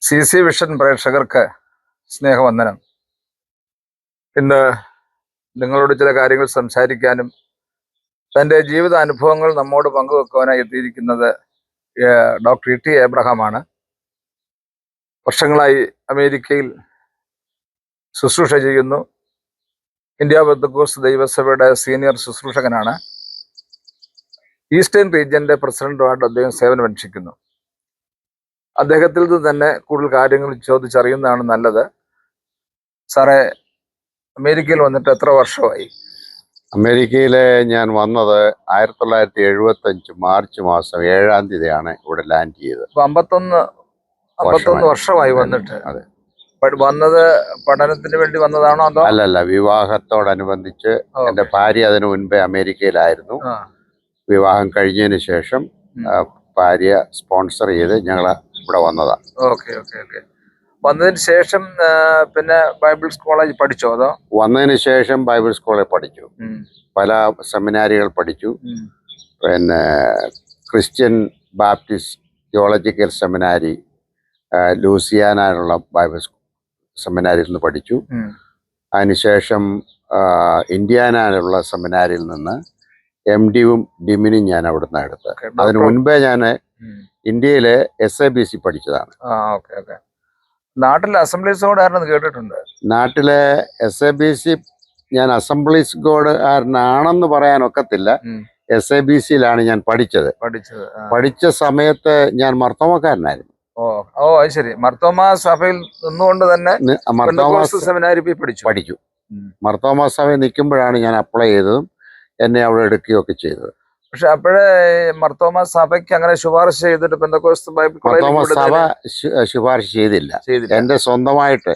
CC vision പ്രേക്ഷകർക്ക് സ്നേഹവന്ദനം. ഇന്ന് നിങ്ങളോട് ചില കാര്യങ്ങൾ സംസാരിക്കാനും തൻ്റെ ജീവിത അനുഭവങ്ങൾ നമ്മോട് പങ്കുവെക്കുവാനായി എത്തിയിരിക്കുന്നത് ഡോക്ടർ E.T. എബ്രഹാമാണ്. വർഷങ്ങളായി അമേരിക്കയിൽ ശുശ്രൂഷ ചെയ്യുന്നു. ഇന്ത്യ പെന്തക്കോസ്ത് ദൈവസഭയുടെ സീനിയർ ശുശ്രൂഷകനാണ്. ഈസ്റ്റേൺ റീജിയന്റെ പ്രസിഡന്റുമായിട്ട് അദ്ദേഹം സേവനമനുഷ്ഠിക്കുന്നു. അദ്ദേഹത്തിൽ നിന്ന് തന്നെ കൂടുതൽ കാര്യങ്ങൾ ചോദിച്ചറിയുന്നതാണ് നല്ലത്. സാറേ, അമേരിക്കയിൽ വന്നിട്ട് എത്ര വർഷമായി? അമേരിക്കയിലെ ഞാൻ വന്നത് 1975 മാർച്ച് മാസം 7-ാം തീയതിയാണ് ഇവിടെ ലാൻഡ് ചെയ്തത്. അപ്പൊ 51 വർഷമായി വന്നിട്ട്. അതെ. വന്നത് പഠനത്തിന് വേണ്ടി വന്നതാണോ അതോ? അല്ലല്ല, വിവാഹത്തോടനുബന്ധിച്ച് എൻ്റെ ഭാര്യ അതിനു മുൻപേ അമേരിക്കയിലായിരുന്നു. വിവാഹം കഴിഞ്ഞതിന് ശേഷം ഭാര്യ സ്പോൺസർ ചെയ്ത് ഞങ്ങൾ ഇവിടെ വന്നതാണ്. Okay okay okay. വന്നതിന് ശേഷം പിന്നെ ബൈബിൾ കോളേജ് പഠിച്ചോ അതോ? വന്നതിന് ശേഷം ബൈബിൾ സ്കൂളിൽ പഠിച്ചു, പല സെമിനാരികൾ പഠിച്ചു. പിന്നെ ക്രിസ്ത്യൻ ബാപ്റ്റിസ്റ്റ് തിയോളജിക്കൽ സെമിനാരി, ലൂസിയാനുള്ള ബൈബിൾ സെമിനാരിയിൽ നിന്ന് പഠിച്ചു. അതിനുശേഷം ഇന്ത്യാനയിലുള്ള സെമിനാരിയിൽ നിന്ന് MD-യും ഡിമിനും ഞാൻ അവിടുന്ന് എടുത്ത്. അതിനു മുൻപേ ഞാൻ ഇന്ത്യയിലെ SABC പഠിച്ചതാണ്. നാട്ടിലെ അസംബ്ലീസ് ഗോഡാരെന്ന് കേട്ടിട്ടുണ്ട്. നാട്ടിലെ SABC ഞാൻ അസംബ്ലീസ് ഗോഡുകാരനാണെന്ന് പറയാനൊക്കത്തില്ല. SABC-ലാണ് ഞാൻ പഠിച്ചത്. പഠിച്ച സമയത്ത് ഞാൻ മർത്തോമക്കാരനായിരുന്നു. അത് ശരി. മർത്തോമ സഭയിൽ നിന്നുകൊണ്ട് തന്നെ സെമിനാരി പഠിച്ചു. മർത്തോമ സഭയിൽ നിൽക്കുമ്പോഴാണ് ഞാൻ അപ്ലൈ ചെയ്തതും എന്നെ അവിടെ എടുക്കുകയൊക്കെ ചെയ്തത്. പക്ഷെ അപ്പോഴേ മർത്തോമ സഭയ്ക്ക് അങ്ങനെ ശുപാർശ ചെയ്തിട്ട് പെന്തക്കോസ്ത് ബൈബിൾ മർത്തോമ സഭ ശുപാർശ ചെയ്തില്ല. എന്റെ സ്വന്തമായിട്ട്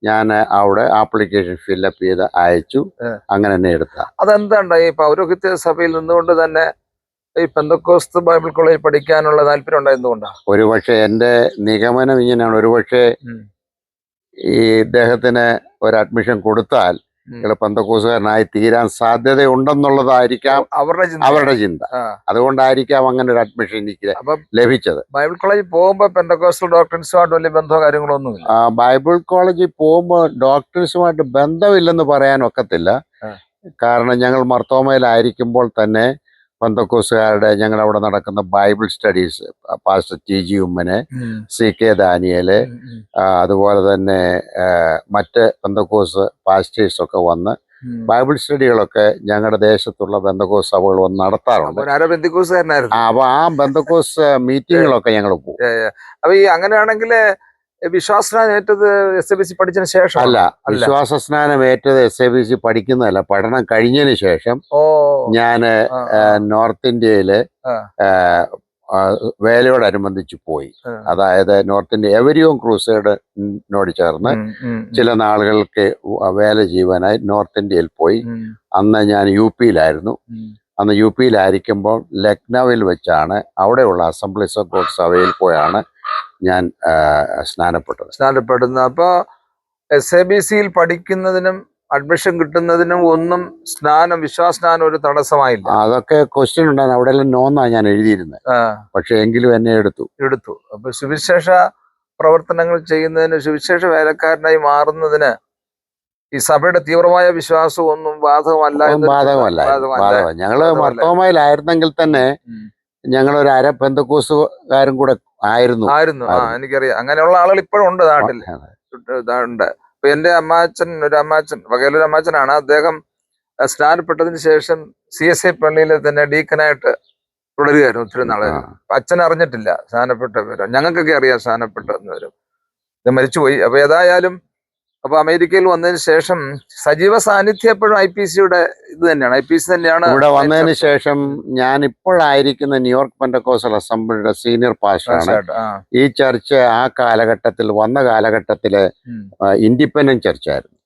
ഞാൻ അവിടെ ആപ്ലിക്കേഷൻ ഫില്ലപ്പ് ചെയ്ത് അയച്ചു. അങ്ങനെ തന്നെ എടുത്ത. അതെന്താ ഈ പൗരോഹിത്യ സഭയിൽ നിന്നുകൊണ്ട് തന്നെ ഈ പെന്തക്കോസ്ത് ബൈബിൾ കോളേജ് പഠിക്കാനുള്ള താല്പര്യം ഉണ്ടായതുകൊണ്ടാണ്? ഒരുപക്ഷെ എന്റെ നിഗമനം ഇങ്ങനെയാണ്. ഒരുപക്ഷെ ഈ ഇദ്ദേഹത്തിന് ഒരു അഡ്മിഷൻ കൊടുത്താൽ പെന്തക്കോസ്തുകാരനായി തീരാൻ സാധ്യതയുണ്ടെന്നുള്ളതായിരിക്കാം അവരുടെ ചിന്ത. അതുകൊണ്ടായിരിക്കാം അങ്ങനെ ഒരു അഡ്മിഷൻ എനിക്ക് ലഭിച്ചത്. ബൈബിൾ കോളേജിൽ പോകുമ്പോൾ പെന്തക്കോസ്റ്റൽ ഡോക്ടേഴ്സുമായിട്ട് വലിയ ബന്ധമോ കാര്യങ്ങളോ ഒന്നുമില്ല. ബൈബിൾ കോളേജിൽ പോകുമ്പോൾ ഡോക്ടേഴ്സുമായിട്ട് ബന്ധമില്ലെന്ന് പറയാനൊക്കത്തില്ല. കാരണം ഞങ്ങൾ മർത്തോമയിലായിരിക്കുമ്പോൾ തന്നെ പെന്തക്കോസ്തുകാരുടെ ഞങ്ങളവിടെ നടക്കുന്ന Bible studies, pastor TG Oommen, CK Daniel, അതുപോലെ തന്നെ മറ്റ് പെന്തക്കോസ് പാസ്റ്റേഴ്സൊക്കെ വന്ന് ബൈബിൾ സ്റ്റഡികളൊക്കെ ഞങ്ങളുടെ ദേശത്തുള്ള പെന്തക്കോസ് സഭകൾ വന്ന് നടത്താറുണ്ട്. അപ്പൊ ആ പെന്തക്കോസ് മീറ്റിങ്ങുകളൊക്കെ ഞങ്ങൾ പോകും. അപ്പൊ ഈ അങ്ങനെയാണെങ്കിൽ വിശ്വാസസ്നാനം ഏറ്റത് SABC പഠിച്ചതിന് ശേഷം അല്ല. വിശ്വാസ സ്നാനം ഏറ്റത് SABC പഠിക്കുന്നതല്ല, പഠനം കഴിഞ്ഞതിന് ശേഷം ഞാൻ നോർത്ത് ഇന്ത്യയില് വേലയോടനുബന്ധിച്ച് പോയി. അതായത് നോർത്ത് ഇന്ത്യ എവരിയോം ക്രൂസൈഡിനോട് ചേർന്ന് ചില നാളുകൾക്ക് വേല ചെയ്യുവാനായി നോർത്ത് ഇന്ത്യയിൽ പോയി. അന്ന് ഞാൻ UP-ലായിരുന്നു. അന്ന് UP-ലായിരിക്കുമ്പോൾ ലക്നൌവിൽ വെച്ചാണ് അവിടെയുള്ള അസംബ്ലീസ് ഓഫ് ഗോഡ് സഭയിൽ പോയാണ് ഞാൻ സ്നാനപ്പെടുന്നത്. അപ്പൊ SABC-യിൽ പഠിക്കുന്നതിനും അഡ്മിഷൻ കിട്ടുന്നതിനും ഒന്നും വിശ്വാസസ്നാനം ഒരു തടസ്സമായില്ല. അതൊക്കെ ക്വസ്റ്റ്യൻ ഉണ്ടായിരുന്നു. അവിടെ എല്ലാം നോന്നാ ഞാൻ എഴുതിയിരുന്നത്. പക്ഷെ എങ്കിലും എന്നെ എടുത്തു. അപ്പൊ സുവിശേഷ പ്രവർത്തനങ്ങൾ ചെയ്യുന്നതിന്, സുവിശേഷ വേലക്കാരനായി മാറുന്നതിന് ഈ സഭയുടെ തീവ്രമായ വിശ്വാസം ഒന്നും ബാധകമല്ല. ഞങ്ങള് മർത്തോമയിലായിരുന്നെങ്കിൽ തന്നെ ഞങ്ങളൊരു അര പെന്തക്കോസുകാരും കൂടെ ആയിരുന്നു. എനിക്കറിയാം. അങ്ങനെയുള്ള ആളുകൾ ഇപ്പോഴും ഉണ്ട് നാട്ടിൽ. ഉണ്ട്. ഇപ്പൊ എന്റെ ഒരു അമ്മാച്ചൻ വകയിലൊരു അമ്മാച്ചനാണ്. അദ്ദേഹം സ്നാനപ്പെട്ടതിന് ശേഷം CSI പള്ളിയിൽ തന്നെ ഡീക്കനായിട്ട് തുടരുകയായിരുന്നു ഒത്തിരി നാളെ. അച്ഛൻ അറിഞ്ഞിട്ടില്ല സ്നാനപ്പെട്ട പേര്. ഞങ്ങൾക്കൊക്കെ അറിയാം സ്നാനപ്പെട്ടെന്ന് വരും. ഇത് മരിച്ചുപോയി. അപ്പൊ ഏതായാലും അപ്പൊ അമേരിക്കയിൽ വന്നതിന് ശേഷം സജീവ സാന്നിധ്യം എപ്പോഴും IPC-യുടെ ഇത് തന്നെയാണ്. IPC തന്നെയാണ്. ഇവിടെ വന്നതിന് ശേഷം ഞാൻ ഇപ്പോഴായിരിക്കുന്ന ന്യൂയോർക്ക് പെന്തക്കോസ്റ്റൽ അസംബ്ലിയുടെ സീനിയർ പാസ്റ്ററാണ്. ഈ ചർച്ച് ആ കാലഘട്ടത്തിൽ വന്ന കാലഘട്ടത്തില് ഇൻഡിപെൻഡന്റ് ചർച്ചായിരുന്നു.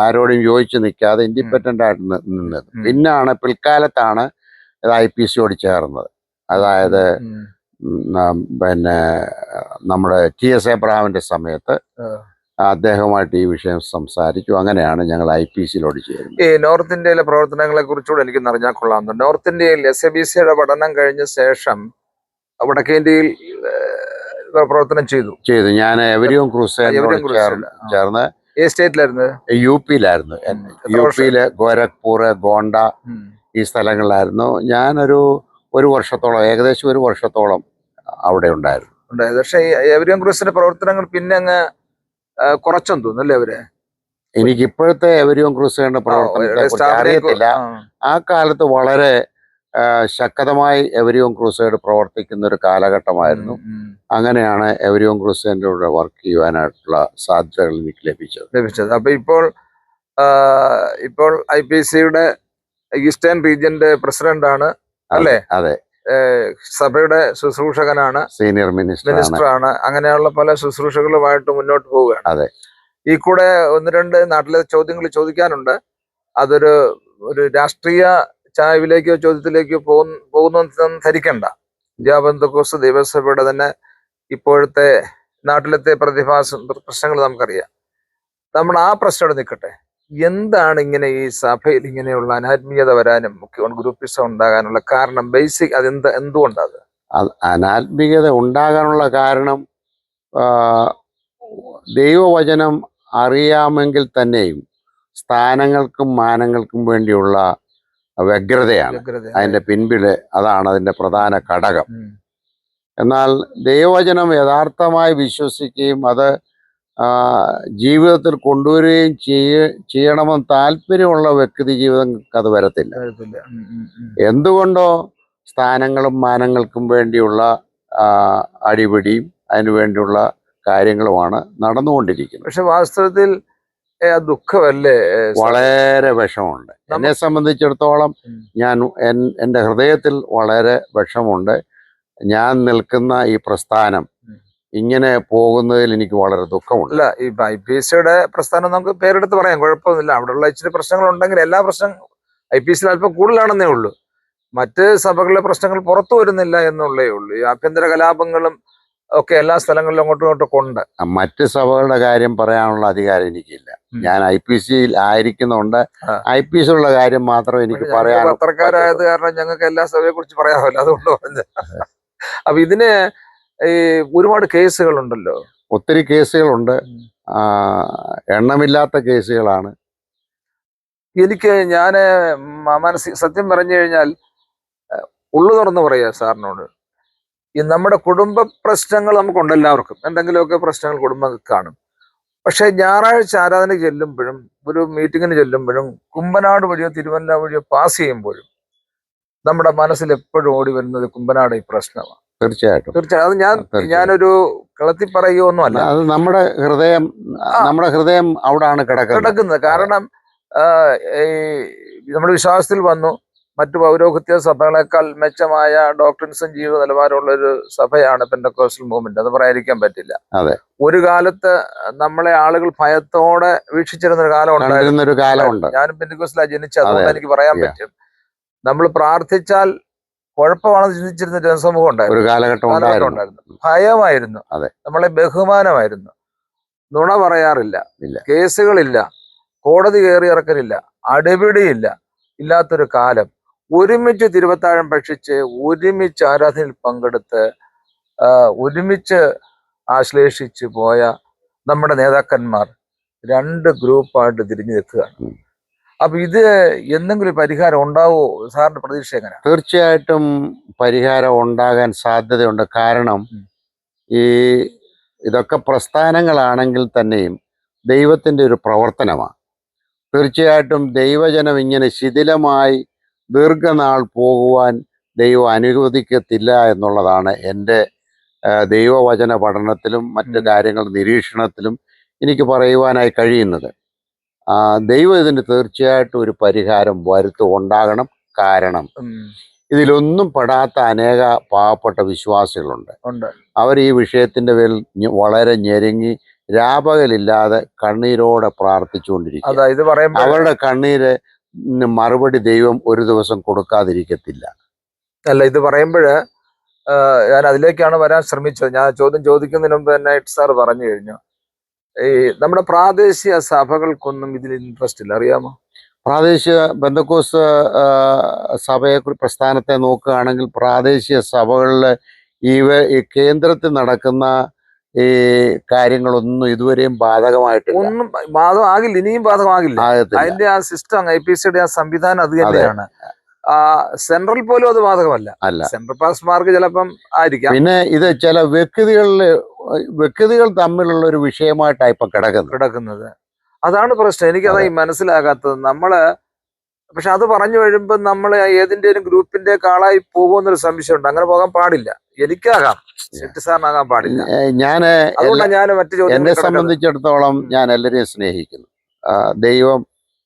ആരോടും യോജിച്ച് നിൽക്കാതെ ഇൻഡിപെൻഡന്റ് ആയിട്ട് നിന്നത്. പിൽക്കാലത്താണ് IPC-യോട് ചേർന്നത്. അതായത് പിന്നെ നമ്മുടെ TS എബ്രഹാമിന്റെ സമയത്ത് അദ്ദേഹവുമായിട്ട് ഈ വിഷയം സംസാരിച്ചു. അങ്ങനെയാണ് ഞങ്ങൾ IPC-യിലോട് ചേരുന്നത്. ഈ നോർത്ത് ഇന്ത്യയിലെ പ്രവർത്തനങ്ങളെ കുറിച്ചുകൂടെ എനിക്ക് അറിഞ്ഞാൽ കൊള്ളാമെന്ന്. നോർത്ത് ഇന്ത്യയിൽ SABC-യുടെ പഠനം കഴിഞ്ഞ ശേഷം വടക്കേ ഇന്ത്യയിൽ പ്രവർത്തനം ചെയ്തു. ഞാൻ എവരിയോൺ ക്രൂസേഡിനോട് ചേർന്ന് ഏത് സ്റ്റേറ്റിലായിരുന്നു? യുപിയിലായിരുന്നു. യുപിയിലെ ഗോരഖ്പൂർ, ഗോണ്ട ഈ സ്ഥലങ്ങളിലായിരുന്നു. ഞാനൊരു ഏകദേശം ഒരു വർഷത്തോളം അവിടെ ഉണ്ടായിരുന്നു. പക്ഷേ എവരിയോൺ ക്രൂസിന്റെ പ്രവർത്തനങ്ങൾ പിന്നെ അങ്ങ് കുറച്ചെന്ന് തോന്നുന്നു അവര്. എനിക്ക് ഇപ്പോഴത്തെ എവരിയോൺ ക്രൂസേഡിന്റെ പ്രവർത്തനത്തെ കുറിച്ച് അറിയത്തില്ല. ആ കാലത്ത് വളരെ ശക്തമായി എവരിയോൺ ക്രൂസേഡ് പ്രവർത്തിക്കുന്ന ഒരു കാലഘട്ടമായിരുന്നു. അങ്ങനെയാണ് എവരിയോൺ ക്രൂസേഡിന്റെ കൂടെ വർക്ക് ചെയ്യുവാനായിട്ടുള്ള സാധ്യതകൾ എനിക്ക് ലഭിച്ചത്. അപ്പൊ ഇപ്പോൾ IPCയുടെ ഈസ്റ്റേൺ റീജിയന്റെ പ്രസിഡന്റ് ആണ് അല്ലേ? അതെ. സഭയുടെ ശുശ്രൂഷകനാണ്, സീനിയർ മിനിസ്റ്റർ ആണ്. അങ്ങനെയുള്ള പല ശുശ്രൂഷകളുമായിട്ട് മുന്നോട്ട് പോവുകയാണ്. അതെ. ഈ കൂടെ 1-2 നാട്ടിലെ ചോദ്യങ്ങൾ ചോദിക്കാനുണ്ട്. അതൊരു രാഷ്ട്രീയ ചായവിലേക്കോ ചോദ്യത്തിലേക്കോ പോകുന്നു ധരിക്കണ്ട. പെന്തക്കോസ്ത് ദൈവസഭയുടെ തന്നെ ഇപ്പോഴത്തെ നാട്ടിലത്തെ പ്രശ്നങ്ങൾ നമുക്കറിയാം. നമ്മൾ ആ പ്രശ്നം നിൽക്കട്ടെ. എന്താണ് ഇങ്ങനെ ഈ സഭയിൽ ഇങ്ങനെയുള്ള അനാത്മീയത വരാനും ഗ്രൂപ്പിസം ഉണ്ടാകാനുള്ള കാരണം? ബേസിക് എന്തുകൊണ്ടത് അനാത്മീയത ഉണ്ടാകാനുള്ള കാരണം? ദൈവവചനം അറിയാമെങ്കിൽ തന്നെയും സ്ഥാനങ്ങൾക്കും മാനങ്ങൾക്കും വേണ്ടിയുള്ള വ്യഗ്രതയാണ് അതിന്റെ പിൻപില്. അതാണ് അതിന്റെ പ്രധാന ഘടകം. എന്നാൽ ദൈവവചനം യഥാർത്ഥമായി വിശ്വസിക്കുകയും അത് ജീവിതത്തിൽ കൊണ്ടുവരികയും ചെയ്യണമെന്ന് താല്പര്യമുള്ള വ്യക്തി ജീവിതങ്ങൾക്ക് അത് വരത്തില്ല. എന്തുകൊണ്ടോ സ്ഥാനങ്ങളും മാനങ്ങൾക്കും വേണ്ടിയുള്ള അടിപിടിയും അതിനു വേണ്ടിയുള്ള കാര്യങ്ങളുമാണ് നടന്നുകൊണ്ടിരിക്കുന്നത്. പക്ഷെ വാസ്തവത്തിൽ ദുഃഖമല്ലേ? വളരെ വിഷമമുണ്ട്. എന്നെ സംബന്ധിച്ചിടത്തോളം എൻ്റെ ഹൃദയത്തിൽ വളരെ വിഷമമുണ്ട്. ഞാൻ നിൽക്കുന്ന ഈ പ്രസ്ഥാനം ഇങ്ങനെ പോകുന്നതിൽ എനിക്ക് വളരെ ദുഃഖമുണ്ട്. അല്ല, ഈ IPCയുടെ പ്രസ്ഥാനം നമുക്ക് പേരെടുത്ത് പറയാം, കുഴപ്പമൊന്നുമില്ല. അവിടെയുള്ള ഇച്ചിരി പ്രശ്നങ്ങൾ ഉണ്ടെങ്കിൽ എല്ലാ IPCയിൽ അല്പം കൂടുതലാണെന്നേ ഉള്ളൂ. മറ്റ് സഭകളിലെ പ്രശ്നങ്ങൾ പുറത്തു വരുന്നില്ല എന്നുള്ളേ ഉള്ളൂ. ഈ ആഭ്യന്തര കലാപങ്ങളും ഒക്കെ എല്ലാ സ്ഥലങ്ങളിലും അങ്ങോട്ടും ഇങ്ങോട്ടും കൊണ്ട്. മറ്റ് സഭകളുടെ കാര്യം പറയാനുള്ള അധികാരം എനിക്കില്ല. ഞാൻ IPCയിൽ ആയിരിക്കുന്നുണ്ട്. IPCയിലുള്ള കാര്യം മാത്രം എനിക്ക് പറയാൻ. പത്രക്കാരായത് കാരണം ഞങ്ങൾക്ക് എല്ലാ സഭയെ കുറിച്ച് പറയാമല്ലോ, അതുകൊണ്ട് പറഞ്ഞത്. അപ്പൊ ഇതിന് ഈ ഒരുപാട് കേസുകളുണ്ടല്ലോ. ഒത്തിരി കേസുകളുണ്ട്, എണ്ണമില്ലാത്ത കേസുകളാണ്. ഞാൻ സത്യം പറഞ്ഞു കഴിഞ്ഞാൽ ഉള്ളു തുറന്ന് പറയാ സാറിനോട്, ഈ നമ്മുടെ കുടുംബ പ്രശ്നങ്ങൾ നമുക്കുണ്ട് എല്ലാവർക്കും. എന്തെങ്കിലുമൊക്കെ പ്രശ്നങ്ങൾ കുടുംബം കാണും. പക്ഷെ ഞായറാഴ്ച ആരാധന ചെല്ലുമ്പോഴും ഒരു മീറ്റിങ്ങിന് ചെല്ലുമ്പോഴും കുമ്പനാട് വഴിയോ തിരുവല്ല വഴിയോ പാസ് ചെയ്യുമ്പോഴും നമ്മുടെ മനസ്സിൽ എപ്പോഴും ഓടി വരുന്നത് കുമ്പനാട് ഈ പ്രശ്നമാണ്. തീർച്ചയായിട്ടും. അത് ഞാനൊരു കളത്തി പറയുകയൊന്നും അല്ല. അത് നമ്മുടെ ഹൃദയം അവിടാണ് കിടക്കുന്നത്. കാരണം നമ്മുടെ വിശ്വാസത്തിൽ വന്നു മറ്റു പൗരോഹിത്യ സഭകളെക്കാൾ മെച്ചമായ ഡോക്ടറിൻസും ജീവിത നിലവാരമുള്ള ഒരു സഭയാണ് പെന്തക്കോസ്റ്റൽ മൂവ്മെന്റ്. അത് പറയാതിരിക്കാൻ പറ്റില്ല. ഒരു കാലത്ത് നമ്മളെ ആളുകൾ ഭയത്തോടെ വീക്ഷിച്ചിരുന്ന ഒരു കാലം ഉണ്ടായിരുന്നു. ഞാനും പെന്തക്കോസ്റ്റിലാണ് ജനിച്ചത്, അതുകൊണ്ട് എനിക്ക് പറയാൻ പറ്റും. നമ്മൾ പ്രാർത്ഥിച്ചാൽ കുഴപ്പമാണെന്ന് ചിന്തിച്ചിരുന്ന ജനസമൂഹം ഉണ്ടായിരുന്നു. ഭയമായിരുന്നു, നമ്മളെ ബഹുമാനമായിരുന്നു. നുണ പറയാറില്ല, കേസുകളില്ല, കോടതി കയറി ഇറക്കലില്ല, അടിപിടിയില്ല, ഇല്ലാത്തൊരു കാലം. ഒരുമിച്ച് തിരുവത്താഴം ഭക്ഷിച്ച് ഒരുമിച്ച് ആരാധനയിൽ പങ്കെടുത്ത് ഒരുമിച്ച് ആശ്ലേഷിച്ച് പോയ നമ്മുടെ നേതാക്കന്മാർ 2 ഗ്രൂപ്പായിട്ട് തിരിഞ്ഞു നിൽക്കുകയാണ്. അപ്പൊ ഇത് എന്തെങ്കിലും പരിഹാരം ഉണ്ടാവുമോ? സാറിന്റെ പ്രതീക്ഷ എങ്ങനെ? തീർച്ചയായിട്ടും പരിഹാരം ഉണ്ടാകാൻ സാധ്യതയുണ്ട്. കാരണം ഇതൊക്കെ പ്രസ്ഥാനങ്ങളാണെങ്കിൽ തന്നെയും ദൈവത്തിൻ്റെ ഒരു പ്രവർത്തനമാണ്. തീർച്ചയായിട്ടും ദൈവജനം ഇങ്ങനെ ശിഥിലമായി ദീർഘനാൾ പോകുവാൻ ദൈവം അനുവദിക്കത്തില്ല എന്നുള്ളതാണ് എൻ്റെ ദൈവവചന പഠനത്തിലും മറ്റു കാര്യങ്ങൾ നിരീക്ഷണത്തിലും എനിക്ക് പറയുവാനായി കഴിയുന്നത്. ദൈവം ഇതിന് തീർച്ചയായിട്ടും ഒരു പരിഹാരം ഉണ്ടാകണം. കാരണം ഇതിലൊന്നും പെടാത്ത അനേക പാവപ്പെട്ട വിശ്വാസികളുണ്ട്. അവർ ഈ വിഷയത്തിന്റെ പേരിൽ വളരെ ഞെരുങ്ങി രാപകലില്ലാതെ കണ്ണീരോടെ പ്രാർത്ഥിച്ചുകൊണ്ടിരിക്കും. അവരുടെ കണ്ണീര് മറുപടി ദൈവം ഒരു ദിവസം കൊടുക്കാതിരിക്കത്തില്ല. അല്ല, ഇത് പറയുമ്പോഴ് ഞാൻ അതിലേക്കാണ് വരാൻ ശ്രമിച്ചത്. ഞാൻ ചോദ്യം ചോദിക്കുന്നതിന് മുമ്പ് തന്നെ സാർ പറഞ്ഞു കഴിഞ്ഞു, ഈ നമ്മുടെ പ്രാദേശിക സഭകൾക്കൊന്നും ഇതിൽ ഇൻട്രസ്റ്റ് ഇല്ല, അറിയാമോ? പ്രാദേശിക ബന്ധക്കോസ് സഭയെ പ്രസ്ഥാനത്തെ നോക്കുകയാണെങ്കിൽ പ്രാദേശിക സഭകളിൽ ഈ കേന്ദ്രത്തിൽ നടക്കുന്ന ഈ കാര്യങ്ങളൊന്നും ഇതുവരെയും ബാധകമായിട്ടില്ല. ഒന്നും ബാധകമാകില്ല, ഇനിയും ബാധകമാകില്ല. ആകത്തില്ല. അതിന്റെ ആ സിസ്റ്റം, IPCയുടെ ആ സംവിധാനം അത് അതെ. തന്നെയാണ്. സെൻട്രൽ പോലും അത് ബാധകമല്ല. അല്ല. സെൻട്രൽ പാസ് മാർക്ക് ചിലപ്പം ആയിരിക്കാം. പിന്നെ ഇത് ചില വ്യക്തികൾ തമ്മിലുള്ള ഒരു വിഷയമായിട്ടാണ് ഇപ്പൊ കിടക്കുന്നത്. അതാണ് പ്രശ്നം. എനിക്കതാ ഈ മനസ്സിലാകാത്തത്. നമ്മള് പക്ഷെ അത് പറഞ്ഞു കഴിയുമ്പോൾ നമ്മൾ ഏതിന്റെയും ഗ്രൂപ്പിന്റെ ആളായി പോകുമെന്നൊരു സംശയമുണ്ട്. അങ്ങനെ പോകാൻ പാടില്ല. എനിക്കാകാം, സാറിനാകാൻ പാടില്ല. അതുകൊണ്ടാണ് ഞാൻ മറ്റു ചോദ്യം എന്നെ സംബന്ധിച്ചിടത്തോളം ഞാൻ എല്ലാവരെയും സ്നേഹിക്കുന്നു. ദൈവം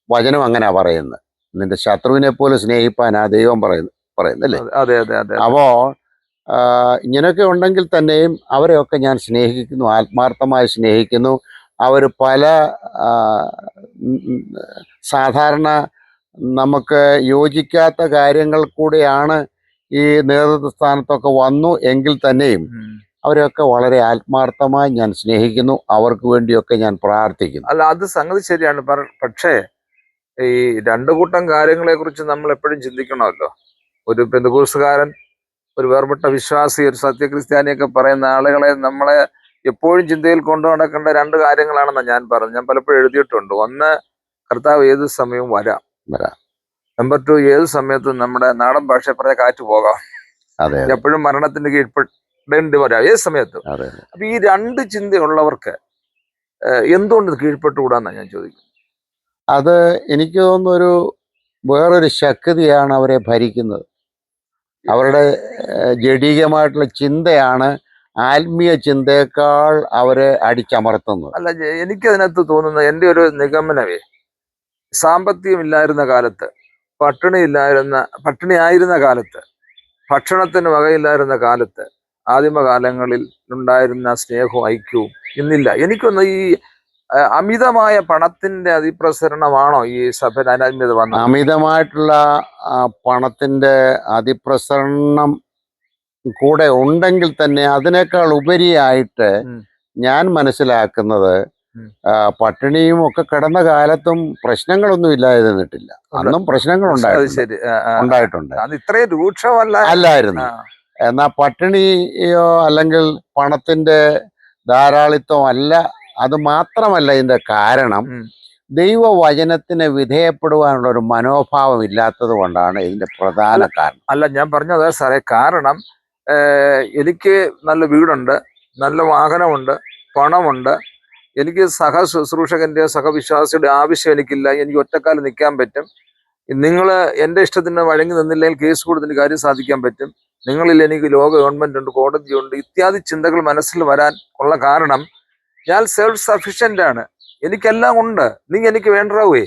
വചനം അങ്ങനെ പറയുന്നത്, നിന്റെ ശത്രുവിനെ പോലെ സ്നേഹിപ്പാനാ ദൈവം പറയുന്നല്ലേ. അതെ അതെ അതെ. അപ്പോ ഇങ്ങനെയൊക്കെ ഉണ്ടെങ്കിൽ തന്നെയും അവരെയൊക്കെ ഞാൻ സ്നേഹിക്കുന്നു, ആത്മാർത്ഥമായി സ്നേഹിക്കുന്നു. അവർ പല സാധാരണ നമുക്ക് യോജിക്കാത്ത കാര്യങ്ങൾ കൂടെയാണ് ഈ നേതൃത്വ സ്ഥാനത്തൊക്കെ വന്നു എങ്കിൽ തന്നെയും അവരെയൊക്കെ വളരെ ആത്മാർത്ഥമായി ഞാൻ സ്നേഹിക്കുന്നു. അവർക്ക് വേണ്ടിയൊക്കെ ഞാൻ പ്രാർത്ഥിക്കുന്നു. അല്ല, അത് സംഗതി ശരിയാണ്. പക്ഷേ ഈ രണ്ടു കൂട്ടം കാര്യങ്ങളെ കുറിച്ച് നമ്മൾ എപ്പോഴും ചിന്തിക്കണമല്ലോ. ഒരു പെന്തക്കോസ്തുകാരൻ, ഒരു വേർപെട്ട വിശ്വാസി, ഒരു സത്യക്രിസ്ത്യാനിയൊക്കെ പറയുന്ന ആളുകളെ നമ്മളെ എപ്പോഴും ചിന്തയിൽ കൊണ്ടു നടക്കേണ്ട രണ്ട് കാര്യങ്ങളാണെന്നാണ് ഞാൻ പറഞ്ഞത്. ഞാൻ പലപ്പോഴും എഴുതിയിട്ടുണ്ട്. ഒന്ന്, കർത്താവ് ഏത് സമയവും വരാം. നമ്പർ 2, ഏത് സമയത്തും നമ്മുടെ നാടൻ ഭാഷ പറഞ്ഞ കാറ്റ് പോകാം. എപ്പോഴും മരണത്തിന്റെ കീഴ്പ്പെടേണ്ടി വരാം, ഏത് സമയത്തും. അപ്പൊ ഈ രണ്ട് ചിന്തയുള്ളവർക്ക് എന്തുകൊണ്ട് കീഴ്പ്പെട്ടുകൂടാന്നാണ് ഞാൻ ചോദിക്കുന്നത്. അത് എനിക്ക് തോന്നുന്നൊരു വേറൊരു ശക്തിയാണ് അവരെ ഭരിക്കുന്നത്. അവരുടെ ജഡീകമായിട്ടുള്ള ചിന്തയാണ് ആത്മീയ ചിന്തയേക്കാൾ അവരെ അടിച്ചമർത്തുന്നത്. അല്ല, എനിക്കതിനകത്ത് തോന്നുന്നത്, എൻ്റെ ഒരു നിഗമനമേ, സാമ്പത്തികമില്ലായിരുന്ന കാലത്ത്, പട്ടിണിയായിരുന്ന കാലത്ത്, ഭക്ഷണത്തിന് വകയില്ലായിരുന്ന കാലത്ത്, ആദിമകാലങ്ങളിൽ ഉണ്ടായിരുന്ന സ്നേഹവും ഐക്യവും ഇന്നില്ല. എനിക്കൊന്ന് ഈ അമിതമായ പണത്തിന്റെ അതിപ്രസരണമാണോ ഈ സഭയിൽ അനാത്മീയത വന്നത്? അമിതമായിട്ടുള്ള പണത്തിന്റെ അതിപ്രസരണം കൂടെ ഉണ്ടെങ്കിൽ തന്നെ അതിനേക്കാൾ ഉപരിയായിട്ട് ഞാൻ മനസ്സിലാക്കുന്നത്, പട്ടിണിയും ഒക്കെ കിടന്ന കാലത്തും പ്രശ്നങ്ങളൊന്നും ഇല്ലാതിരുന്നിട്ടില്ല. അന്നും പ്രശ്നങ്ങൾ ഉണ്ടായിട്ടുണ്ട്. അത് ഇത്രയും അല്ലായിരുന്നു. എന്നാൽ പട്ടിണിയോ അല്ലെങ്കിൽ പണത്തിന്റെ ധാരാളിത്തം അല്ല. അത് മാത്രമല്ല ഇതിന്റെ കാരണം, ദൈവവചനത്തിന് വിധേയപ്പെടുവാനുള്ള ഒരു മനോഭാവം ഇല്ലാത്തത് കൊണ്ടാണ് ഇതിന്റെ പ്രധാന കാരണം. അല്ല, ഞാൻ പറഞ്ഞത് സാറേ, കാരണം എനിക്ക് നല്ല വീടുണ്ട്, നല്ല വാഹനമുണ്ട്, പണമുണ്ട്, എനിക്ക് ശുശ്രൂഷകന്റെയോ സഹവിശ്വാസിയുടെ ആവശ്യം എനിക്കില്ല, എനിക്ക് ഒറ്റക്കാലം നിൽക്കാൻ പറ്റും, നിങ്ങൾ എൻ്റെ ഇഷ്ടത്തിന് വഴങ്ങി നിന്നില്ലെങ്കിൽ കേസ് കൊടുത്തിട്ട് കാര്യം സാധിക്കാൻ പറ്റും, നിങ്ങളിൽ എനിക്ക് ലോക ഗവൺമെന്റ് ഉണ്ട്, കോടതിയുണ്ട്, ഇത്യാദി ചിന്തകൾ മനസ്സിൽ വരാൻ ഉള്ള കാരണം, ഞാൻ സെൽഫ് സഫിഷ്യന്റ് ആണ്, എനിക്കെല്ലാം ഉണ്ട്, നീ എനിക്ക് വേണ്ടാവേ,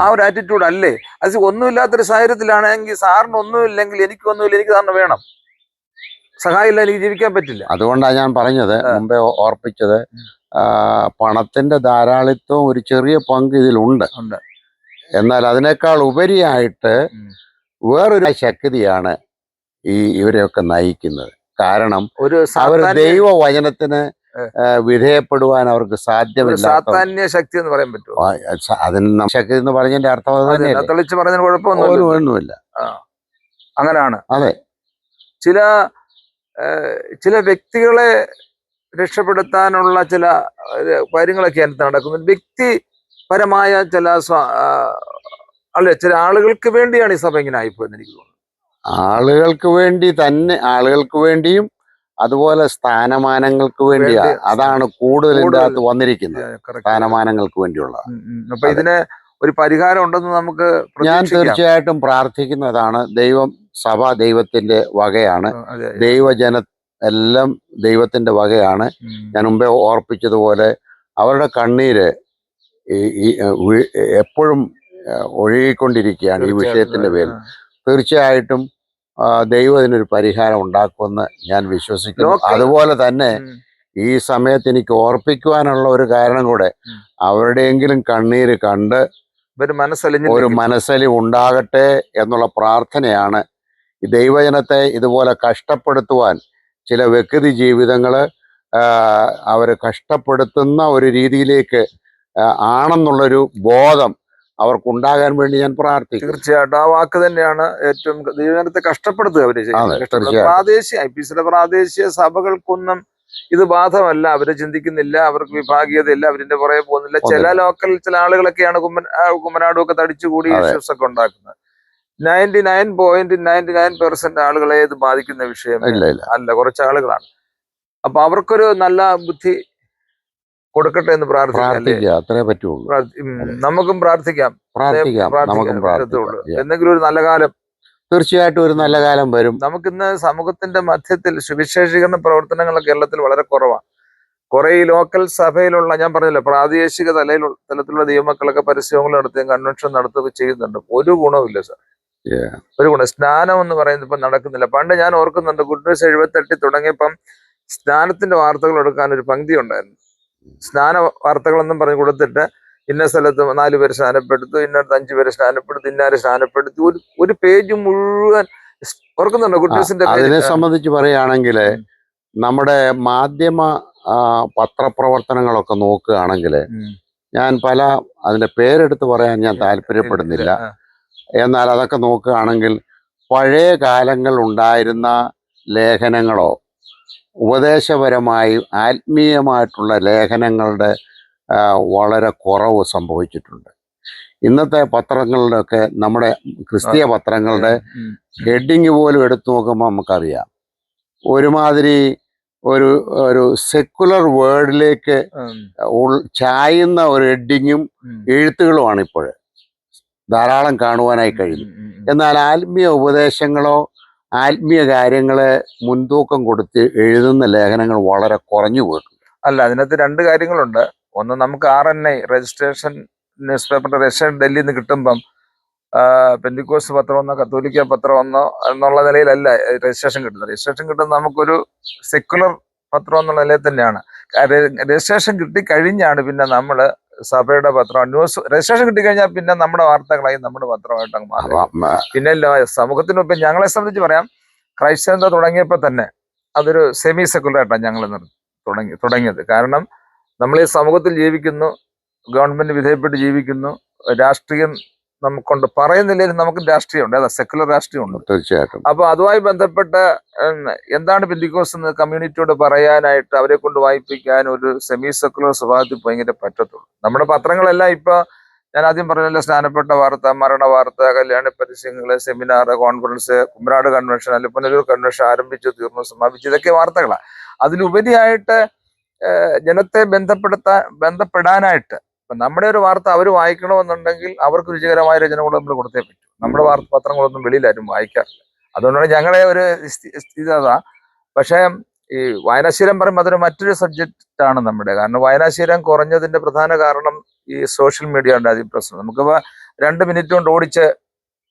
ആ ഒരു ആറ്റിറ്റ്യൂഡ് അല്ലേ? അത് ഒന്നുമില്ലാത്തൊരു സാഹചര്യത്തിലാണെങ്കിൽ, സാറിന് ഒന്നുമില്ലെങ്കിൽ എനിക്കൊന്നുമില്ല, എനിക്ക് സാറിന് വേണം, സഹായമില്ല എനിക്ക് ജീവിക്കാൻ പറ്റില്ല. അതുകൊണ്ടാണ് ഞാൻ പറഞ്ഞത്, മുമ്പേ ഓർപ്പിച്ചത്, പണത്തിന്റെ ധാരാളിത്വം ഒരു ചെറിയ പങ്ക് ഇതിലുണ്ട്. എന്നാൽ അതിനേക്കാൾ ഉപരിയായിട്ട് വേറൊരു ശക്തിയാണ് ഇവരെയൊക്കെ നയിക്കുന്നത്. കാരണം അവർ ദൈവവചനത്തിന് വിധേയപ്പെടുവാൻ അവർക്ക് സാധ്യമല്ല. സാധാന്യ ശക്തി എന്ന് പറയാൻ പറ്റുമോ? അതിന് ശക്തി എന്ന് പറഞ്ഞതിന്റെ അർത്ഥം തെളിച്ച് പറഞ്ഞതിന് കുഴപ്പമൊന്നുമില്ല. അങ്ങനെയാണ്. അതെ. ചില വ്യക്തികളെ രക്ഷപ്പെടുത്താനുള്ള ചില കാര്യങ്ങളൊക്കെ അതിനകത്ത് നടക്കുന്നത്. വ്യക്തിപരമായ ചില ആളുകൾക്ക് വേണ്ടിയാണ് ഈ സഭ ഇങ്ങനെ ആയിപ്പോയെന്ന് എനിക്ക് തോന്നുന്നു. ആളുകൾക്ക് വേണ്ടിയും അതുപോലെ സ്ഥാനമാനങ്ങൾക്ക് വേണ്ടിയാണ്. അതാണ് കൂടുതൽ ഇതിനകത്ത് വന്നിരിക്കുന്നത്, സ്ഥാനമാനങ്ങൾക്ക് വേണ്ടിയുള്ള. അപ്പൊ ഇതിന് ഒരു പരിഹാരം ഉണ്ടെന്ന് നമുക്ക് ഞാൻ തീർച്ചയായിട്ടും പ്രാർത്ഥിക്കുന്നതാണ്. സഭ ദൈവത്തിന്റെ വകയാണ്, ദൈവജന എല്ലാം ദൈവത്തിന്റെ വകയാണ്. ഞാൻ മുമ്പേ ഓർപ്പിച്ചതുപോലെ അവരുടെ കണ്ണീര് എപ്പോഴും ഒഴുകിക്കൊണ്ടിരിക്കുകയാണ് ഈ വിഷയത്തിന്റെ പേരിൽ. തീർച്ചയായിട്ടും ദൈവം ഇതിനൊരു പരിഹാരം ഉണ്ടാക്കുമെന്ന് ഞാൻ വിശ്വസിക്കുന്നു. അതുപോലെ തന്നെ ഈ സമയത്ത് എനിക്ക് ഓർപ്പിക്കുവാനുള്ള ഒരു കാരണം കൂടെ, അവരുടെയെങ്കിലും കണ്ണീര് കണ്ട് ഒരു മനസ്സലിവ് ഉണ്ടാകട്ടെ എന്നുള്ള പ്രാർത്ഥനയാണ്. ഈ ദൈവജനത്തെ ഇതുപോലെ കഷ്ടപ്പെടുത്തുവാൻ ചില വ്യക്തി ജീവിതങ്ങൾ അവർ കഷ്ടപ്പെടുത്തുന്ന ഒരു രീതിയിലേക്ക് ആണെന്നുള്ളൊരു ബോധം അവർക്കുണ്ടാകാൻ വേണ്ടി ഞാൻ പ്രാർത്ഥിക്കും. തീർച്ചയായിട്ടും ആ വാക്ക് തന്നെയാണ് ഏറ്റവും ദൈവജനത്തെ കഷ്ടപ്പെടുത്തുക അവര് അതെ, ചെയ്യുന്നത്. തീർച്ചയായിട്ടും. പ്രാദേശിക IPCയുടെ പ്രാദേശിക സഭകൾക്കൊന്നും ഇത് ബാധമല്ല. അവര് ചിന്തിക്കുന്നില്ല, അവർക്ക് വിഭാഗീയതയില്ല, അവരിന്റെ പുറകെ പോകുന്നില്ല. ചില ലോക്കൽ ചില ആളുകളൊക്കെയാണ് കുമ്മനാടും ഒക്കെ തടിച്ചുകൂടി ഇഷ്യൂസ് ഒക്കെ ഉണ്ടാക്കുന്നത്. 99.99% ആളുകളെ ഇത് ബാധിക്കുന്ന വിഷയം അല്ല, കുറച്ച് ആളുകളാണ്. അപ്പൊ അവർക്കൊരു നല്ല ബുദ്ധി കൊടുക്കട്ടെ എന്ന് പ്രാർത്ഥിക്കുക, അത്രേ പറ്റുള്ളൂ. നമുക്കും പ്രാർത്ഥിക്കാം. നമുക്കും പറ്റത്തുള്ളൂ. എന്തെങ്കിലും ഒരു നല്ല കാലം തീർച്ചയായിട്ടും ഒരു നല്ല കാലം വരും. നമുക്കിന്ന് സമൂഹത്തിന്റെ മധ്യത്തിൽ സുവിശേഷീകരണ പ്രവർത്തനങ്ങൾ കേരളത്തിൽ വളരെ കുറവാണ്. കുറെ ഈ ലോക്കൽ സഭയിലുള്ള, ഞാൻ പറഞ്ഞില്ല, പ്രാദേശിക തലത്തിലുള്ള ദൈവമക്കളൊക്കെ പരസ്യങ്ങൾ നടത്തുകയും കൺവെൻഷൻ നടത്തുകയും ചെയ്യുന്നുണ്ട്. ഒരു ഗുണവുമില്ല സാർ, ഒരു ഗുണം. സ്നാനം എന്ന് പറയുന്നത് ഇപ്പൊ നടക്കുന്നില്ല. പണ്ട് ഞാൻ ഓർക്കുന്നുണ്ട്, ഗുഡ് ന്യൂസ് 78 തുടങ്ങിയപ്പം സ്നാനത്തിന്റെ വാർത്തകൾ എടുക്കാൻ ഒരു പങ്ക്തി ഉണ്ടായിരുന്നു. സ്നാന വാർത്തകളെന്നും പറഞ്ഞ് കൊടുത്തിട്ട് ഇന്ന സ്ഥലത്ത് 4 പേര് സ്നാനപ്പെടുത്തു, ഇന്നടത്ത് 5 പേര് സ്നാനപ്പെടുത്തു, ഇന്നാര് സ്നാനപ്പെടുത്തി, ഒരു പേജ് മുഴുവൻ. ഓർക്കുന്നുണ്ടോ ഗുഡ് ന്യൂസിന്റെ? അതിനെ സംബന്ധിച്ച് പറയുകയാണെങ്കിൽ നമ്മുടെ മാധ്യമ പത്രപ്രവർത്തനങ്ങളൊക്കെ നോക്കുകയാണെങ്കിൽ ഞാൻ അതിന്റെ പേരെടുത്ത് പറയാൻ ഞാൻ താല്പര്യപ്പെടുന്നില്ല. എന്നാൽ അതൊക്കെ നോക്കുകയാണെങ്കിൽ പഴയ കാലങ്ങൾ ഉണ്ടായിരുന്ന ലേഖനങ്ങളോ ഉപദേശപരമായി ആത്മീയമായിട്ടുള്ള ലേഖനങ്ങളുടെ വളരെ കുറവ് സംഭവിച്ചിട്ടുണ്ട്. ഇന്നത്തെ പത്രങ്ങളിലൊക്കെ, നമ്മുടെ ക്രിസ്തീയ പത്രങ്ങളുടെ ഹെഡിങ് പോലും എടുത്തു നോക്കുമ്പോൾ നമുക്കറിയാം, ഒരുമാതിരി ഒരു സെക്കുലർ വേർഡിലേക്ക് ചായുന്ന ഒരു ഹെഡിങ്ങും എഴുത്തുകളുമാണ് ഇപ്പോൾ ധാരാളം കാണുവാനായി കഴിയും. എന്നാൽ ആത്മീയ ഉപദേശങ്ങളോ ആത്മീയ കാര്യങ്ങളെ മുൻതൂക്കം കൊടുത്ത് എഴുതുന്ന ലേഖനങ്ങൾ വളരെ കുറഞ്ഞു പോയിട്ടുണ്ട്. അല്ല, അതിനകത്ത് 2 കാര്യങ്ങളുണ്ട്. ഒന്ന്, നമുക്ക് RNI രജിസ്ട്രേഷൻ ന്യൂസ് പേപ്പറിന്റെ രജിസ്ട്രേഷൻ ഡൽഹിയിൽ നിന്ന് കിട്ടുമ്പം പെന്തിക്കോസ് പത്രമെന്നോ കത്തോലിക്ക പത്രമെന്നോ എന്നുള്ള നിലയിലല്ല രജിസ്ട്രേഷൻ കിട്ടുന്നത്. രജിസ്ട്രേഷൻ കിട്ടുന്നത് നമുക്കൊരു സെക്കുലർ പത്രം എന്നുള്ള നിലയിൽ തന്നെയാണ്. രജിസ്ട്രേഷൻ കിട്ടിക്കഴിഞ്ഞാണ് പിന്നെ നമ്മൾ സഭയുടെ പത്രം, ന്യൂസ് രജിസ്ട്രേഷൻ കിട്ടിക്കഴിഞ്ഞാൽ പിന്നെ നമ്മുടെ വാർത്തകളായി നമ്മുടെ പത്രമായിട്ട് അങ്ങ് മാറും. പിന്നെ സമൂഹത്തിന് ഇപ്പം ഞങ്ങളെ സംബന്ധിച്ച് പറയാം, ക്രൈസ്തവത തുടങ്ങിയപ്പോൾ തന്നെ അതൊരു സെമി സെക്കുലർ ആയിട്ടാണ് ഞങ്ങൾ തുടങ്ങിയത്. കാരണം നമ്മൾ ഈ സമൂഹത്തിൽ ജീവിക്കുന്നു, ഗവൺമെന്റ് വിധേയപ്പെട്ട് ജീവിക്കുന്നു, രാഷ്ട്രീയം നമുക്കുണ്ട്, പറയുന്നില്ലെങ്കിൽ നമുക്ക് രാഷ്ട്രീയമുണ്ട്, അതാ സെക്കുലർ രാഷ്ട്രീയമുണ്ട്. തീർച്ചയായിട്ടും. അപ്പൊ അതുമായി ബന്ധപ്പെട്ട് എന്താണ് പെന്തിക്കോസ് എന്ന് കമ്മ്യൂണിറ്റിയോട് പറയാനായിട്ട്, അവരെ കൊണ്ട് വായിപ്പിക്കാൻ ഒരു സെമി സെക്കുലർ സ്വഭാവത്തിൽ ഭയങ്കര പറ്റത്തുള്ളൂ. നമ്മുടെ പത്രങ്ങളെല്ലാം ഇപ്പൊ ഞാൻ ആദ്യം പറഞ്ഞല്ലോ, സ്നാനപ്പെട്ട വാർത്ത, മരണ വാർത്ത, കല്യാണ പരസ്യങ്ങള്, സെമിനാർ, കോൺഫറൻസ്, കുമ്പനാട് കൺവെൻഷൻ, അല്ലെങ്കിൽ പുനലൂർ കൺവെൻഷൻ ആരംഭിച്ചു, തീർന്നു, സമാപിച്ചു, ഇതൊക്കെ വാർത്തകളാണ്. അതിലുപരിയായിട്ട് ജനത്തെ ബന്ധപ്പെടാനായിട്ട് നമ്മുടെ ഒരു വാർത്ത അവർ വായിക്കണമെന്നുണ്ടെങ്കിൽ അവർക്ക് രുചികരമായ രചനകൾ നമ്മൾ കൊടുത്തേ പറ്റൂ. നമ്മുടെ പത്രങ്ങളൊന്നും വെളിയിലാരും വായിക്കാറില്ല. അതുകൊണ്ടാണ് ഞങ്ങളെ ഒരു സ്ഥിതി അതാ. പക്ഷേ ഈ വായനാശീലം പറയുമ്പോൾ അതൊരു മറ്റൊരു സബ്ജക്റ്റ് ആണ് നമ്മുടെ. കാരണം വായനാശീലം കുറഞ്ഞതിന്റെ പ്രധാന കാരണം ഈ സോഷ്യൽ മീഡിയയുടെ അതിപ്രസരം. നമുക്കിപ്പോൾ 2 മിനിറ്റ് കൊണ്ട് ഓടിച്ച്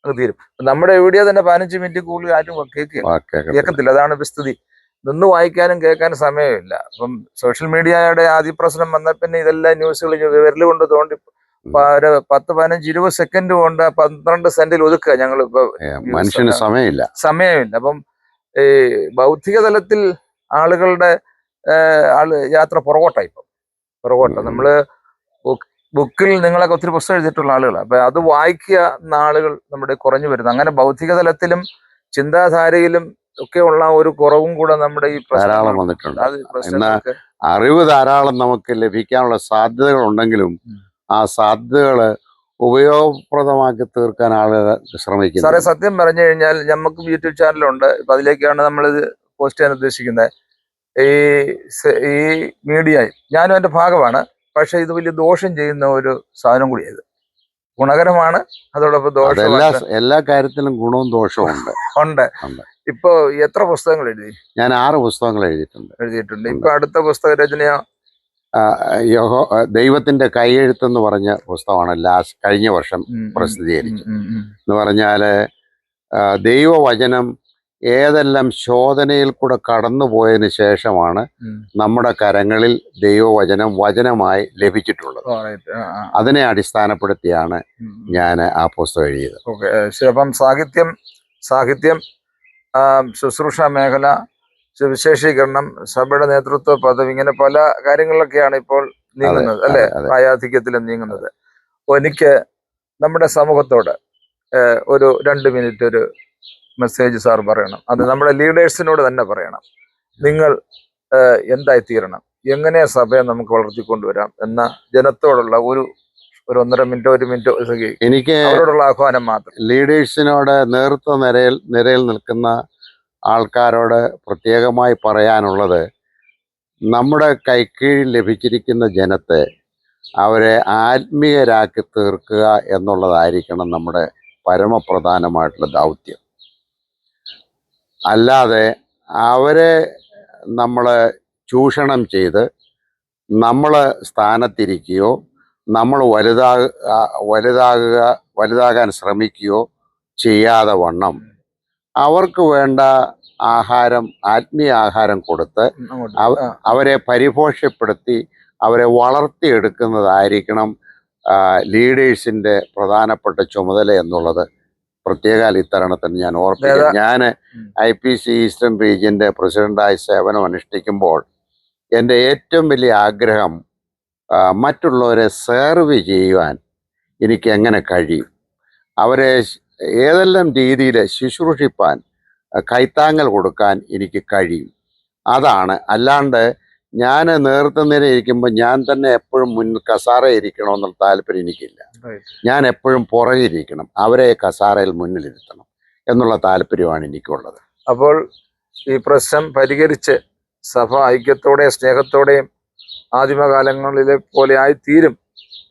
തീരും. നമ്മുടെ വീഡിയോ തന്നെ 15 മിനിറ്റ് കൂടുതൽ ആരും കേൾക്കത്തില്ല. അതാണ് സ്ഥിതി. നിന്ന് വായിക്കാനും കേൾക്കാനും സമയമില്ല. അപ്പം സോഷ്യൽ മീഡിയയുടെ അതിപ്രസരം വന്ന പിന്നെ ഇതെല്ലാം ന്യൂസുകൾ വിരൽ കൊണ്ട് തോണ്ടി ഒരു 10, 15, 20 സെക്കൻഡ് കൊണ്ട് 12 സെന്റിൽ ഒതുക്കുക ഞങ്ങൾ. ഇപ്പൊ മനുഷ്യന് സമയമില്ല. അപ്പം ഈ ബൗദ്ധിക തലത്തിൽ ആളുകളുടെ യാത്ര പുറകോട്ടായി. നമ്മള് ബുക്കിൽ നിങ്ങളൊക്കെ ഒത്തിരി പുസ്തകം എഴുതിയിട്ടുള്ള ആളുകളാണ്. അപ്പൊ അത് വായിക്കുന്ന ആളുകൾ നമ്മുടെ കുറഞ്ഞു വരുന്നു. അങ്ങനെ ബൗദ്ധിക തലത്തിലും ചിന്താധാരയിലും ഒക്കെ ഉള്ള ഒരു കുറവും കൂടെ നമ്മുടെ ഈ ധാരാളം വന്നിട്ടുണ്ട്. അറിവ് ധാരാളം നമുക്ക് ലഭിക്കാനുള്ള സാധ്യതകൾ ഉണ്ടെങ്കിലും ആ സാധ്യതകള് ഉപയോഗപ്രദമാക്കി തീർക്കാൻ ആളുകൾ ശ്രമിക്കുന്നു. സാറേ, സത്യം പറഞ്ഞു കഴിഞ്ഞാൽ നമുക്കും യൂട്യൂബ് ചാനലുണ്ട്. ഇപ്പൊ അതിലേക്കാണ് നമ്മളിത് പോസ്റ്റ് ചെയ്യാൻ ഉദ്ദേശിക്കുന്നത്. ഈ മീഡിയ ഞാനും അതിന്റെ ഭാഗമാണ്. പക്ഷെ ഇത് വലിയ ദോഷം ചെയ്യുന്ന ഒരു സാധനം കൂടിയത്. ഗുണകരമാണ്, അതോടൊപ്പം ദോഷം. എല്ലാ കാര്യത്തിലും ഗുണവും ദോഷവും ഉണ്ട്. ഇപ്പൊ എത്ര പുസ്തകങ്ങൾ എഴുതി? ഞാൻ 6 പുസ്തകങ്ങൾ എഴുതിയിട്ടുണ്ട്. ഇപ്പൊ അടുത്ത പുസ്തക രചനയോ? ദൈവത്തിന്റെ കൈയെഴുത്തെന്ന് പറഞ്ഞ പുസ്തകമാണ് കഴിഞ്ഞ വർഷം പ്രസിദ്ധീകരിച്ചത്. എന്ന് പറഞ്ഞാല് ദൈവവചനം ഏതെല്ലാം ശോധനയിൽ കൂടെ കടന്നുപോയതിന് ശേഷമാണ് നമ്മുടെ കരങ്ങളിൽ വചനമായി ലഭിച്ചിട്ടുള്ളത്. അതിനെ അടിസ്ഥാനപ്പെടുത്തിയാണ് ഞാൻ ആ പുസ്തകം എഴുതിയത്. അപ്പം സാഹിത്യം, ശുശ്രൂഷ മേഖല, സുവിശേഷീകരണം, സഭയുടെ നേതൃത്വ പദവി, ഇങ്ങനെ പല കാര്യങ്ങളിലൊക്കെയാണ് ഇപ്പോൾ നീങ്ങുന്നത്, അല്ലെ? പ്രായാധിക്യത്തിലും നീങ്ങുന്നത്. എനിക്ക് നമ്മുടെ സമൂഹത്തോട് ഒരു 2 മിനിറ്റ് ഒരു മെസ്സേജ് സാർ പറയണം. അത് നമ്മുടെ ലീഡേഴ്സിനോട് തന്നെ പറയണം. നിങ്ങൾ എന്തായി തീരണം, എങ്ങനെ സഭയെ നമുക്ക് വളർത്തിക്കൊണ്ടുവരാം എന്ന ജനത്തോടുള്ള ഒരു 1.5 മിനിറ്റോ എനിക്ക് അവരോടുള്ള ആഹ്വാനം മാത്രം. ലീഡേഴ്സിനോട് നേതൃത്വ നിരയിൽ നിൽക്കുന്ന ആൾക്കാരോട് പ്രത്യേകമായി പറയാനുള്ളത്, നമ്മുടെ കൈക്കീഴിൽ ലഭിച്ചിരിക്കുന്ന ജനത്തെ അവരെ ആത്മീയരാക്കി തീർക്കുക എന്നുള്ളതായിരിക്കണം നമ്മുടെ പരമപ്രധാനമായിട്ടുള്ള ദൗത്യം. അല്ലാതെ അവരെ നമ്മൾ ചൂഷണം ചെയ്ത് നമ്മൾ സ്ഥാനത്തിരിക്കുകയോ നമ്മൾ വലുതാകാൻ ശ്രമിക്കുകയോ ചെയ്യാതെ വണ്ണം അവർക്ക് വേണ്ട ആഹാരം, ആത്മീയ ആഹാരം കൊടുത്ത് അവരെ പരിപോഷപ്പെടുത്തി അവരെ വളർത്തിയെടുക്കുന്നതായിരിക്കണം ലീഡേഴ്സിന്റെ പ്രധാനപ്പെട്ട ചുമതല എന്നുള്ളത് പ്രത്യേക ഇത്തരണത്തിന് ഞാൻ ഓർപ്പിക്കും. ഞാൻ IPC ഈസ്റ്റേൺ റീജിയന്റെ പ്രസിഡന്റായി സേവനം അനുഷ്ഠിക്കുമ്പോൾ എൻ്റെ ഏറ്റവും വലിയ ആഗ്രഹം മറ്റുള്ളവരെ സെർവ് ചെയ്യുവാൻ എനിക്ക് എങ്ങനെ കഴിയും, അവരെ ഏതെല്ലാം രീതിയിൽ ശുശ്രൂഷിപ്പാൻ, കൈത്താങ്ങൽ കൊടുക്കാൻ എനിക്ക് കഴിയും. അതാണ്. അല്ലാണ്ട് ഞാൻ നേതൃത്വം നിര ഇരിക്കുമ്പോൾ ഞാൻ തന്നെ എപ്പോഴും കസാരയിൽ ഇരിക്കണമെന്നുള്ള താല്പര്യം എനിക്കില്ല. ഞാൻ എപ്പോഴും പുറകിരിക്കണം, അവരെ കസാരയിൽ മുന്നിലിരുത്തണം എന്നുള്ള താല്പര്യമാണ് എനിക്കുള്ളത്. അപ്പോൾ ഈ പ്രശ്നം പരിഹരിച്ച് സഭ ഐക്യത്തോടെയും സ്നേഹത്തോടെയും ആദിമകാലങ്ങളിലെ പോലെ ആയി തീരും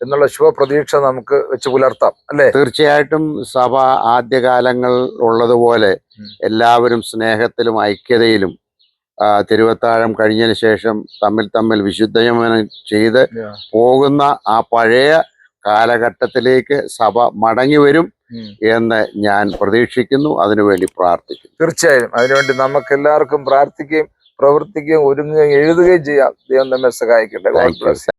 എന്നുള്ള ശുഭപ്രതീക്ഷ നമുക്ക് വെച്ച് പുലർത്താം, അല്ലേ? തീർച്ചയായിട്ടും സഭ ആദ്യകാലങ്ങൾ ഉള്ളതുപോലെ എല്ലാവരും സ്നേഹത്തിലും ഐക്യതയിലും തിരുവത്താഴം കഴിഞ്ഞതിന് ശേഷം തമ്മിൽ വിശുദ്ധീകരണം ചെയ്ത് പോകുന്ന ആ പഴയ കാലഘട്ടത്തിലേക്ക് സഭ മടങ്ങി വരും എന്ന് ഞാൻ പ്രതീക്ഷിക്കുന്നു. അതിനുവേണ്ടി പ്രാർത്ഥിക്കുന്നു. തീർച്ചയായും അതിനുവേണ്ടി നമുക്ക് എല്ലാവർക്കും പ്രാർത്ഥിക്കുകയും പ്രവർത്തിക്കുകയും ഒരുങ്ങുകയും എഴുതുകയും ചെയ്യാം. ദൈവം നമ്മെ സഹായിക്കട്ടെ.